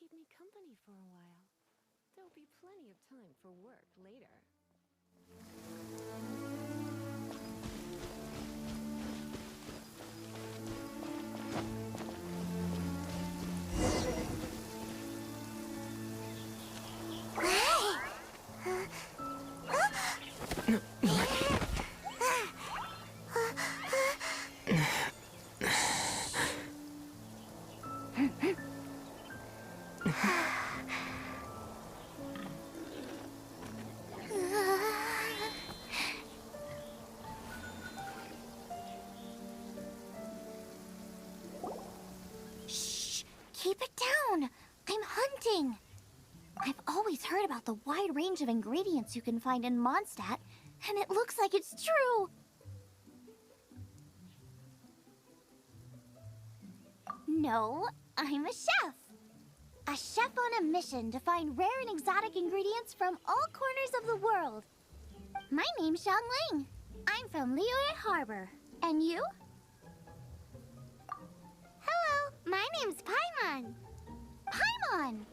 keep me company for a while. There'll be plenty of time for work later. Keep it down! I'm hunting! I've always heard about the wide range of ingredients you can find in Mondstadt, and it looks like it's true! No, I'm a chef! A chef on a mission to find rare and exotic ingredients from all corners of the world. My name's Xiangling. I'm from Liyue Harbor. And you? Hello, my name's Paimon. Paimon!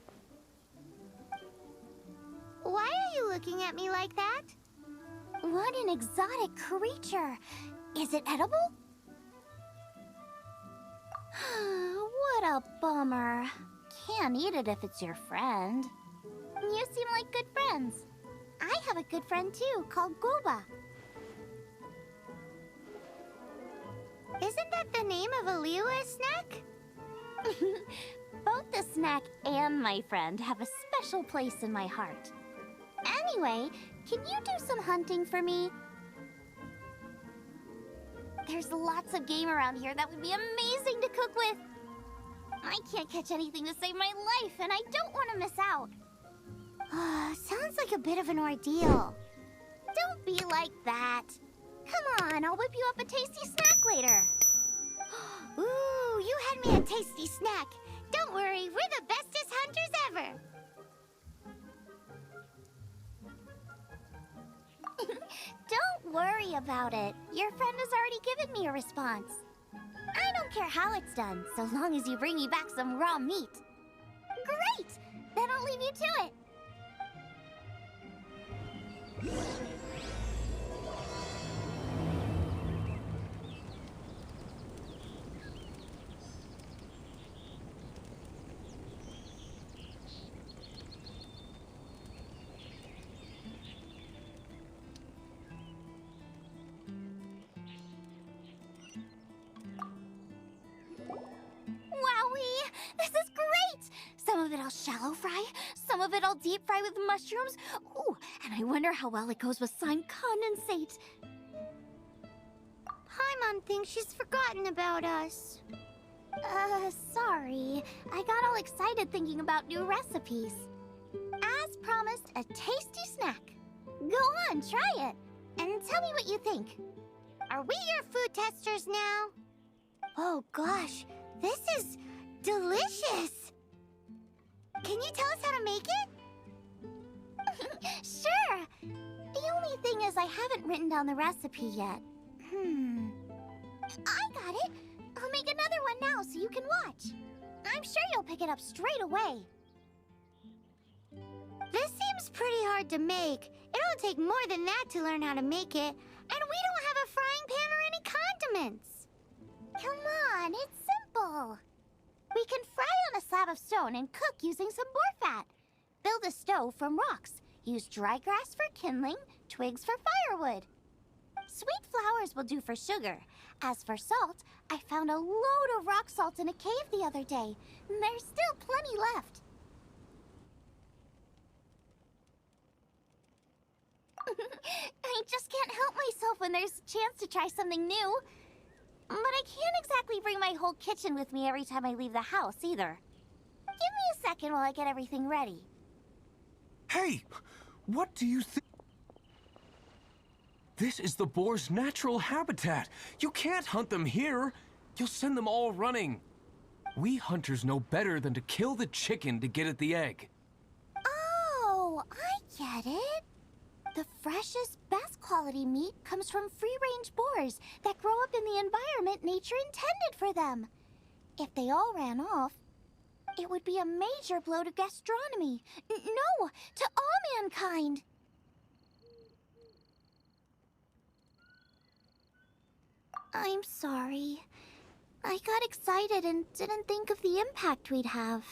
Why are you looking at me like that? What an exotic creature! Is it edible? What a bummer. Can't eat it if it's your friend. You seem like good friends. I have a good friend too, called Goba. Isn't that the name of a Liyue snack? Both the snack and my friend have a special place in my heart. Anyway, can you do some hunting for me? There's lots of game around here that would be amazing to cook with. I can't catch anything to save my life, and I don't want to miss out. Sounds like a bit of an ordeal. Don't be like that. Come on, I'll whip you up a tasty snack later. Ooh, you had me a tasty snack. Don't worry, we're the bestest hunters ever. Don't worry about it. Your friend has already given me a response. I don't care how it's done, so long as you bring me back some raw meat. Great! Then I'll leave you to it. Wowie! This is great! Some of it I'll shallow fry, some of it I'll deep fry with mushrooms. Ooh, and I wonder how well it goes with slime condensate. Paimon thinks she's forgotten about us. Sorry. I got all excited thinking about new recipes. As promised, a tasty snack. Go on, try it, and tell me what you think. Are we your food testers now? Oh gosh, this is delicious! Can you tell us how to make it? Sure! The only thing is I haven't written down the recipe yet. I got it! I'll make another one now so you can watch. I'm sure you'll pick it up straight away. This seems pretty hard to make. It'll take more than that to learn how to make it. And we don't have a frying pan or any condiments. Come on, it's simple. We can fry on a slab of stone and cook using some boar fat. Build a stove from rocks. Use dry grass for kindling, twigs for firewood. Sweet flowers will do for sugar. As for salt, I found a load of rock salt in a cave the other day. There's still plenty left. I just can't help myself when there's a chance to try something new. But I can't exactly bring my whole kitchen with me every time I leave the house, either. Give me a second while I get everything ready. Hey! What do you think? This is the boar's natural habitat. You can't hunt them here. You'll send them all running. We hunters know better than to kill the chicken to get at the egg. Oh, I get it. The freshest, best quality meat comes from free-range boars that grow up in the environment nature intended for them. If they all ran off, It would be a major blow to gastronomy. No, to all mankind. I'm sorry. I got excited and didn't think of the impact we'd have.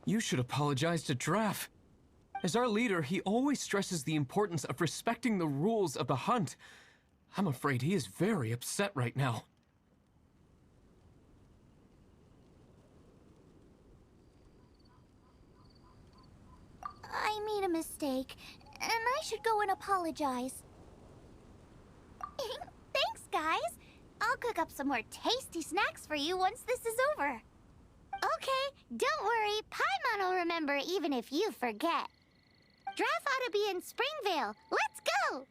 You should apologize to Draff. As our leader, he always stresses the importance of respecting the rules of the hunt. I'm afraid he is very upset right now. I made a mistake, and I should go and apologize. Thanks, guys. I'll cook up some more tasty snacks for you once this is over. Okay, don't worry. Paimon will remember even if you forget. Draff ought to be in Springvale. Let's go!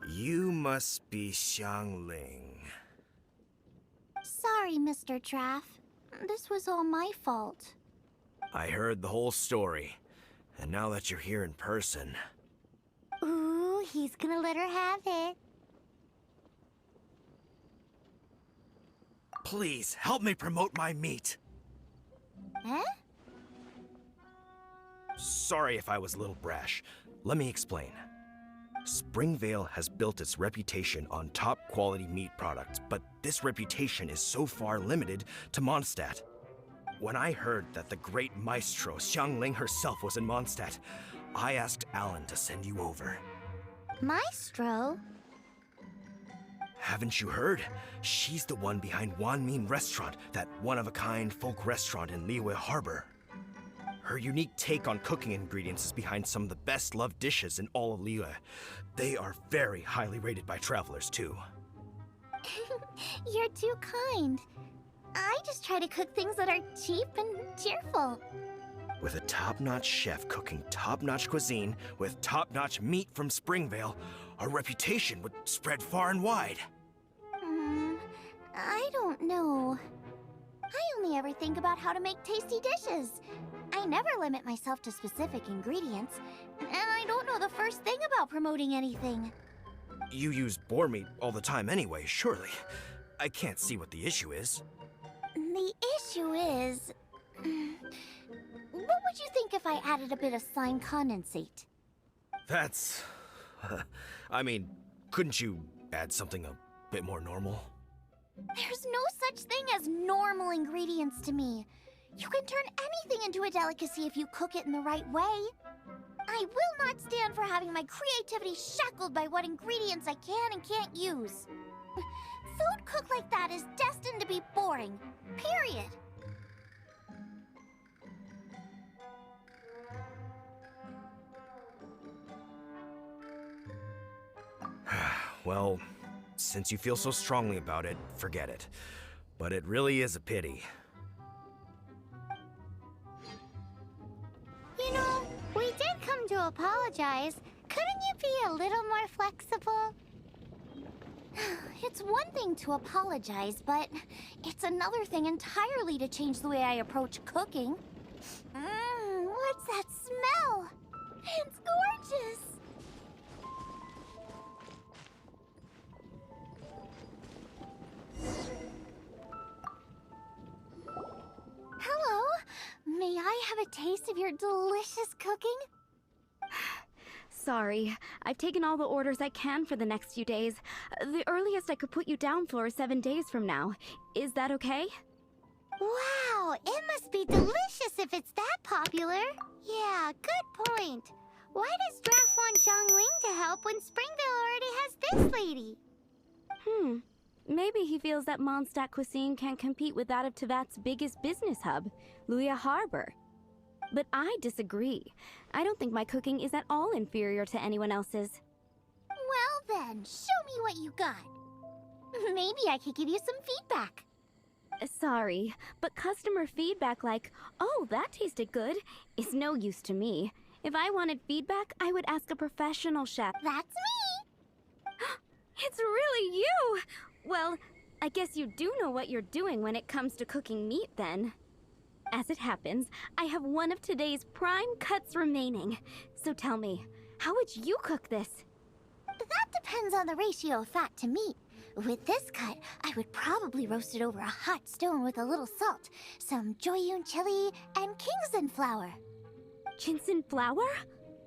You must be Xiangling. Sorry, Mr. Draff. This was all my fault. I heard the whole story, and now that you're here in person... Ooh, he's gonna let her have it. Please, help me promote my meat. Huh? Sorry if I was a little brash. Let me explain. Springvale has built its reputation on top-quality meat products, but this reputation is so far limited to Mondstadt. When I heard that the great maestro Xiangling herself was in Mondstadt, I asked Alan to send you over. Maestro? Haven't you heard? She's the one behind Wanmin Restaurant, that one-of-a-kind folk restaurant in Liyue Harbor. Her unique take on cooking ingredients is behind some of the best-loved dishes in all of Liyue. They are very highly rated by travelers, too. You're too kind. I just try to cook things that are cheap and cheerful. With a top-notch chef cooking top-notch cuisine with top-notch meat from Springvale, our reputation would spread far and wide. I don't know. I only ever think about how to make tasty dishes. I never limit myself to specific ingredients, and I don't know the first thing about promoting anything. You use boar meat all the time anyway, surely. I can't see what the issue is. The issue is... What would you think if I added a bit of slime condensate? That's... I mean, couldn't you add something a bit more normal? There's no such thing as normal ingredients to me. You can turn anything into a delicacy if you cook it in the right way. I will not stand for having my creativity shackled by what ingredients I can and can't use. Food cooked like that is destined to be boring. Period. Well, since you feel so strongly about it, forget it. But it really is a pity. You know, we did come to apologize. Couldn't you be a little more flexible? It's one thing to apologize, but it's another thing entirely to change the way I approach cooking. What's that smell? It's gorgeous! Hello? have a taste of your delicious cooking? Sorry, I've taken all the orders I can for the next few days. The earliest I could put you down for is 7 days from now. Is that okay? Wow, it must be delicious if it's that popular. Yeah, good point. Why does Draff want Xiangling to help when Springvale already has this lady? Maybe he feels that Mondstadt cuisine can't compete with that of Tevat's biggest business hub, Liyue Harbor. But I disagree. I don't think my cooking is at all inferior to anyone else's. Well then, show me what you got. Maybe I could give you some feedback. Sorry, but customer feedback like, "Oh, that tasted good," is no use to me. If I wanted feedback, I would ask a professional chef. That's me! It's really you! Well, I guess you do know what you're doing when it comes to cooking meat, then. As it happens, I have one of today's prime cuts remaining. So tell me, how would you cook this? That depends on the ratio of fat to meat. With this cut, I would probably roast it over a hot stone with a little salt, some Joyun chili, and Kingston flour. Ginseng flour?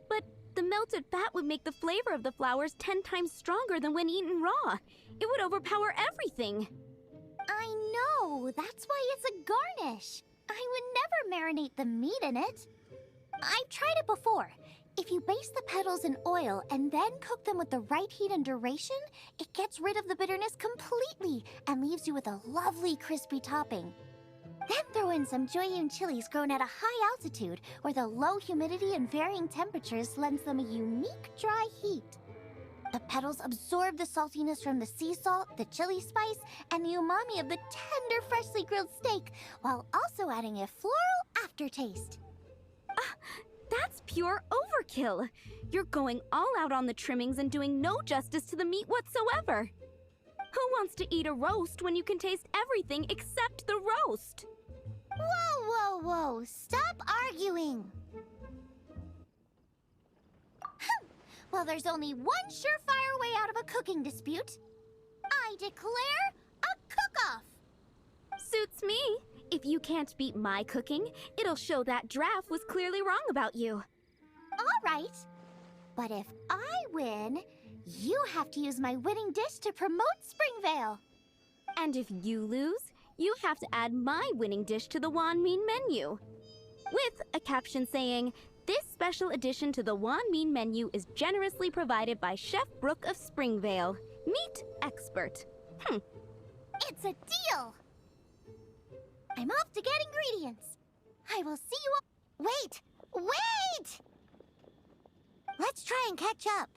But the melted fat would make the flavor of the flowers 10 times stronger than when eaten raw. It would overpower everything. I know, that's why it's a garnish. I would never marinate the meat in it. I've tried it before. If you baste the petals in oil and then cook them with the right heat and duration, it gets rid of the bitterness completely and leaves you with a lovely crispy topping. Then throw in some Joyun chilies grown at a high altitude where the low humidity and varying temperatures lends them a unique dry heat. The petals absorb the saltiness from the sea salt, the chili spice, and the umami of the tender, freshly grilled steak, while also adding a floral aftertaste. That's pure overkill. You're going all out on the trimmings and doing no justice to the meat whatsoever. Who wants to eat a roast when you can taste everything except the roast? Whoa, whoa, whoa! Stop arguing! Well, there's only one surefire way out of a cooking dispute. I declare a cook-off! Suits me. If you can't beat my cooking, it'll show that Draff was clearly wrong about you. All right. But if I win, you have to use my winning dish to promote Springvale. And if you lose, you have to add my winning dish to the Wanmin menu. With a caption saying, "This special addition to the Wanmin menu is generously provided by Chef Brooke of Springvale, meat expert." It's a deal! I'm off to get ingredients. I will see you all. Wait! Wait! Let's try and catch up.